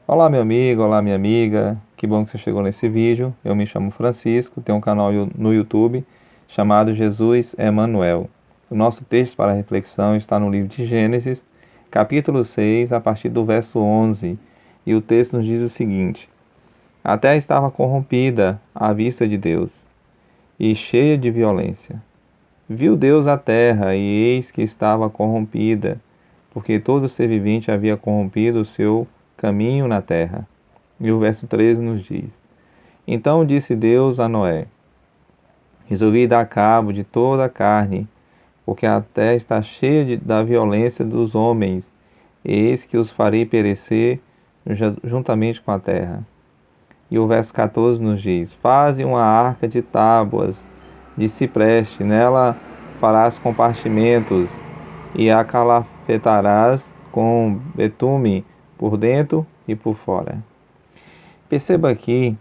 Olá, meu amigo, olá, minha amiga. Que bom que você chegou nesse vídeo. Eu me chamo Francisco, tenho um canal no YouTube chamado Jesus Emanuel. O nosso texto para reflexão está no livro de Gênesis, capítulo 6, a partir do verso 11. E o texto nos diz o seguinte: A terra estava corrompida à vista de Deus e cheia de violência. Viu Deus a terra, e eis que estava corrompida, porque todo ser vivente havia corrompido o seu caminho na terra. E o verso 13 nos diz: Então disse Deus a Noé: Resolvi dar cabo de toda a carne, porque a terra está cheia da violência dos homens, e eis que os farei perecer juntamente com a terra. E o verso 14 nos diz: Faze uma arca de tábuas de cipreste, nela farás compartimentos e a calafetarás com betume por dentro e por fora. Perceba aqui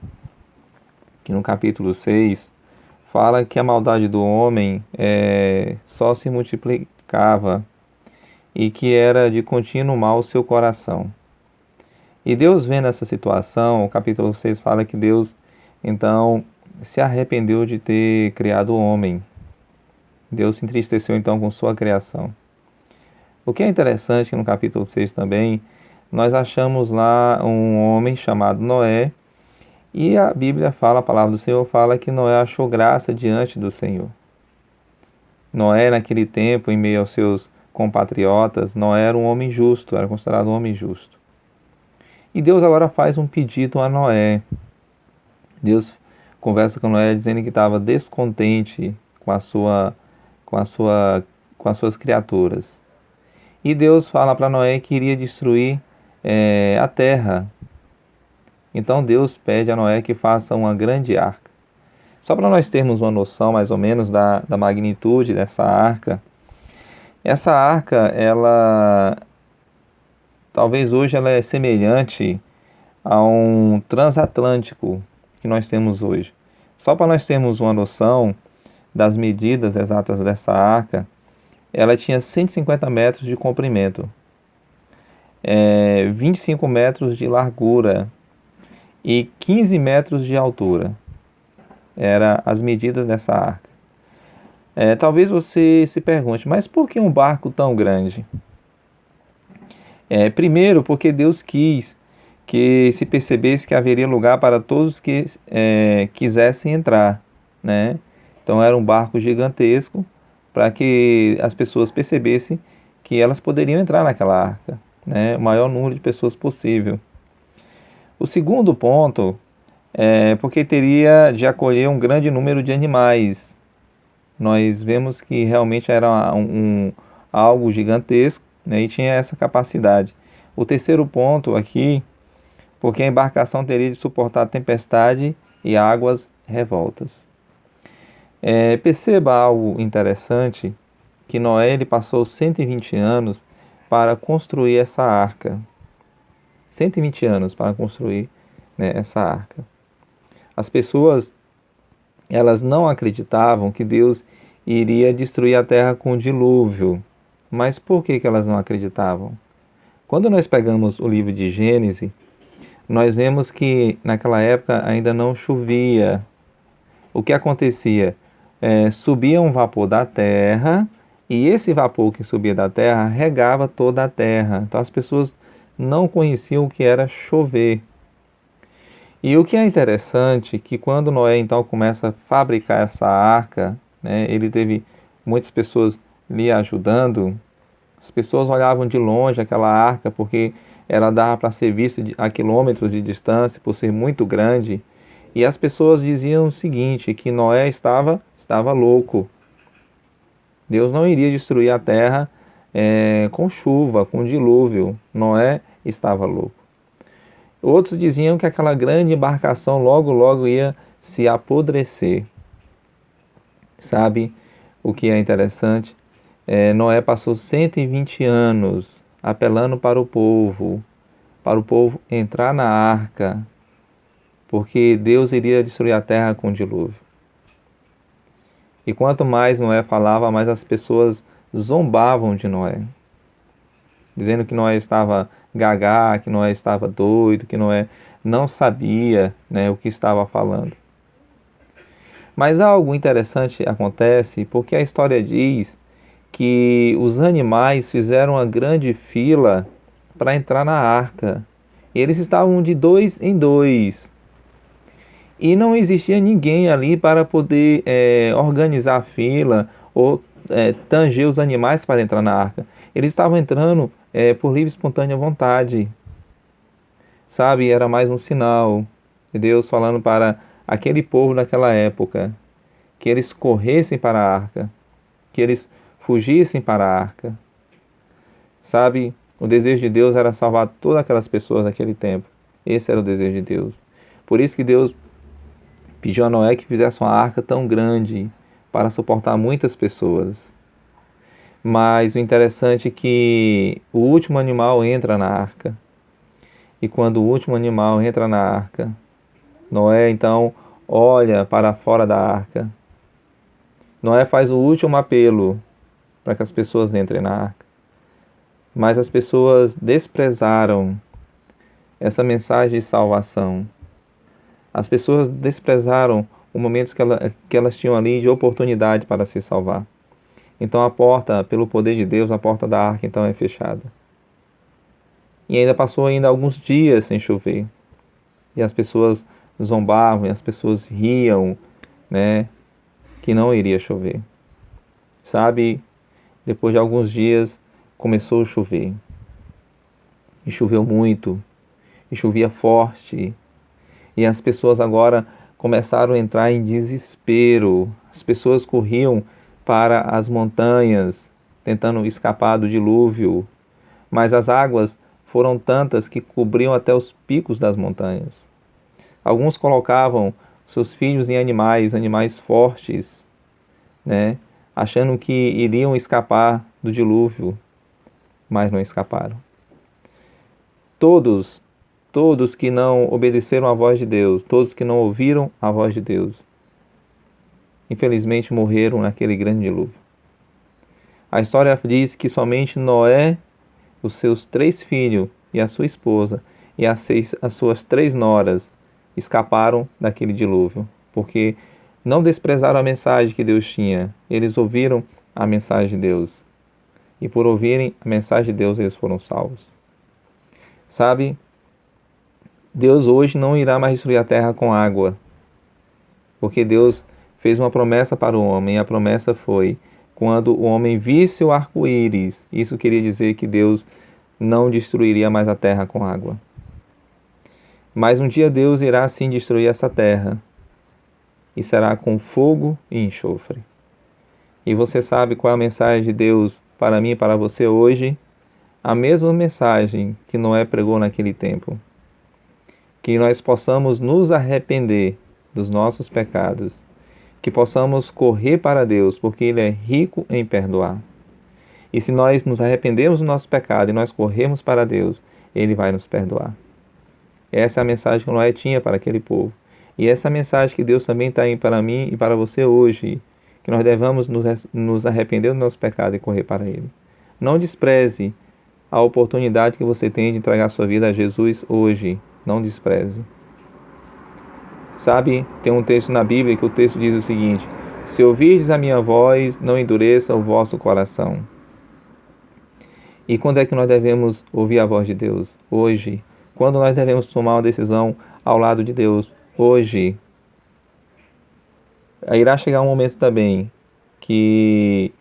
que no capítulo 6 fala que a maldade do homem só se multiplicava e que era de contínuo mal o seu coração. E Deus vendo essa situação, o capítulo 6 fala que Deus então se arrependeu de ter criado o homem. Deus se entristeceu então com sua criação. O que é interessante que no capítulo 6 também, nós achamos lá um homem chamado Noé, e a Bíblia fala, a palavra do Senhor fala que Noé achou graça diante do Senhor. Noé, naquele tempo, em meio aos seus compatriotas, Noé era um homem justo, era considerado um homem justo. E Deus agora faz um pedido a Noé. Deus conversa com Noé dizendo que estava descontente com as suas criaturas. E Deus fala para Noé que iria destruir a terra. Então Deus pede a Noé que faça uma grande arca. Só para nós termos uma noção mais ou menos da magnitude dessa arca. Essa arca, talvez hoje ela é semelhante a um transatlântico que nós temos hoje. Só para nós termos uma noção das medidas exatas dessa arca, ela tinha 150 metros de comprimento, 25 metros de largura e 15 metros de altura. Eram as medidas dessa arca. Talvez você se pergunte, mas por que um barco tão grande? Primeiro, porque Deus quis que se percebesse que haveria lugar para todos que quisessem entrar, né? Então era um barco gigantesco para que as pessoas percebessem que elas poderiam entrar naquela arca, né? O maior número de pessoas possível. O segundo ponto é porque teria de acolher um grande número de animais. Nós vemos que realmente era algo gigantesco, né, e tinha essa capacidade. O terceiro ponto aqui, porque a embarcação teria de suportar tempestade e águas revoltas. Perceba algo interessante, que Noé ele passou 120 anos para construir essa arca. 120 anos para construir, né, essa arca. As pessoas, elas não acreditavam que Deus iria destruir a terra com o dilúvio. Mas por que elas não acreditavam? Quando nós pegamos o livro de Gênesis, nós vemos que naquela época ainda não chovia. O que acontecia? Subia um vapor da terra, e esse vapor que subia da terra regava toda a terra. Então as pessoas não conheciam o que era chover. E o que é interessante, que quando Noé então começa a fabricar essa arca, né, ele teve muitas pessoas lhe ajudando. As pessoas olhavam de longe aquela arca porque ela dava para ser vista a quilômetros de distância por ser muito grande. E as pessoas diziam o seguinte, que Noé estava louco. Deus não iria destruir a terra com chuva, com dilúvio. Noé estava louco. Outros diziam que aquela grande embarcação logo ia se apodrecer. Sabe o que é interessante? Noé passou 120 anos apelando para o povo entrar na arca, porque Deus iria destruir a terra com o dilúvio. E quanto mais Noé falava, mais as pessoas zombavam de Noé, dizendo que Noé estava gaga, que Noé estava doido, que Noé não sabia, né, o que estava falando. Mas algo interessante acontece porque a história diz que os animais fizeram uma grande fila para entrar na arca. Eles estavam de dois em dois. E não existia ninguém ali para poder organizar a fila ou tanger os animais para entrar na arca. Eles estavam entrando por livre e espontânea vontade. Sabe, era mais um sinal de Deus falando para aquele povo daquela época que eles corressem para a arca, que eles fugissem para a arca. Sabe, o desejo de Deus era salvar todas aquelas pessoas naquele tempo. Esse era o desejo de Deus. Por isso que Deus pediu a Noé que fizesse uma arca tão grande para suportar muitas pessoas. Mas o interessante é que o último animal entra na arca. E quando o último animal entra na arca, Noé então olha para fora da arca. Noé faz o último apelo para que as pessoas entrem na arca. Mas as pessoas desprezaram essa mensagem de salvação. As pessoas desprezaram o momento que elas tinham ali de oportunidade para se salvar. Então a porta, pelo poder de Deus, a porta da arca então é fechada. E ainda passou alguns dias sem chover. E as pessoas zombavam, e as pessoas riam, né, que não iria chover. Sabe, depois de alguns dias começou a chover. E choveu muito. E chovia forte. E as pessoas agora começaram a entrar em desespero. As pessoas corriam para as montanhas, tentando escapar do dilúvio. Mas as águas foram tantas que cobriam até os picos das montanhas. Alguns colocavam seus filhos em animais fortes, né, achando que iriam escapar do dilúvio, mas não escaparam. Todos que não obedeceram à voz de Deus, todos que não ouviram a voz de Deus, infelizmente morreram naquele grande dilúvio. A história diz que somente Noé, os seus 3 filhos e a sua esposa e as suas 3 noras escaparam daquele dilúvio, porque não desprezaram a mensagem que Deus tinha. Eles ouviram a mensagem de Deus. E por ouvirem a mensagem de Deus, eles foram salvos. Sabe, Deus hoje não irá mais destruir a terra com água, porque Deus fez uma promessa para o homem, e a promessa foi: quando o homem visse o arco-íris, isso queria dizer que Deus não destruiria mais a terra com água. Mas um dia Deus irá sim destruir essa terra, e será com fogo e enxofre. E você sabe qual é a mensagem de Deus para mim e para você hoje? A mesma mensagem que Noé pregou naquele tempo. Que nós possamos nos arrepender dos nossos pecados, que possamos correr para Deus, porque Ele é rico em perdoar. E se nós nos arrependermos do nosso pecado e nós corrermos para Deus, Ele vai nos perdoar. Essa é a mensagem que Noé tinha para aquele povo. E essa é a mensagem que Deus também está aí para mim e para você hoje, que nós devamos nos arrepender do nosso pecado e correr para Ele. Não despreze a oportunidade que você tem de entregar sua vida a Jesus hoje. Não despreze. Sabe, tem um texto na Bíblia que o texto diz o seguinte: se ouvirdes a minha voz, não endureça o vosso coração. E quando é que nós devemos ouvir a voz de Deus? Hoje. Quando nós devemos tomar uma decisão ao lado de Deus? Hoje. Irá chegar um momento também que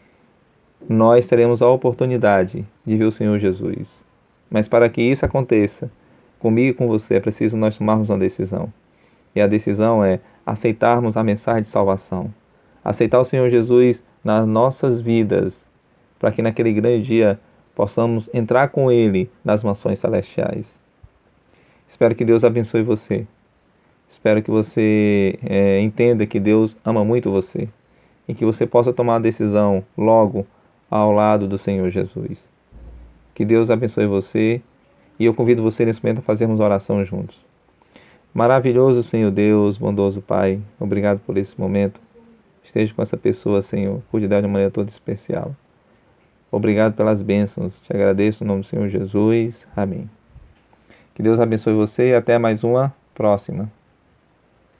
nós teremos a oportunidade de ver o Senhor Jesus. Mas para que isso aconteça, comigo e com você, é preciso nós tomarmos uma decisão. E a decisão é aceitarmos a mensagem de salvação. Aceitar o Senhor Jesus nas nossas vidas, para que naquele grande dia possamos entrar com Ele nas mansões celestiais. Espero que Deus abençoe você. Espero que você entenda que Deus ama muito você. E que você possa tomar a decisão logo ao lado do Senhor Jesus. Que Deus abençoe você. E eu convido você nesse momento a fazermos oração juntos. Maravilhoso Senhor Deus, bondoso Pai, obrigado por esse momento. Esteja com essa pessoa, Senhor, cuide dela de uma maneira toda especial. Obrigado pelas bênçãos. Te agradeço no nome do Senhor Jesus. Amém. Que Deus abençoe você e até mais uma próxima.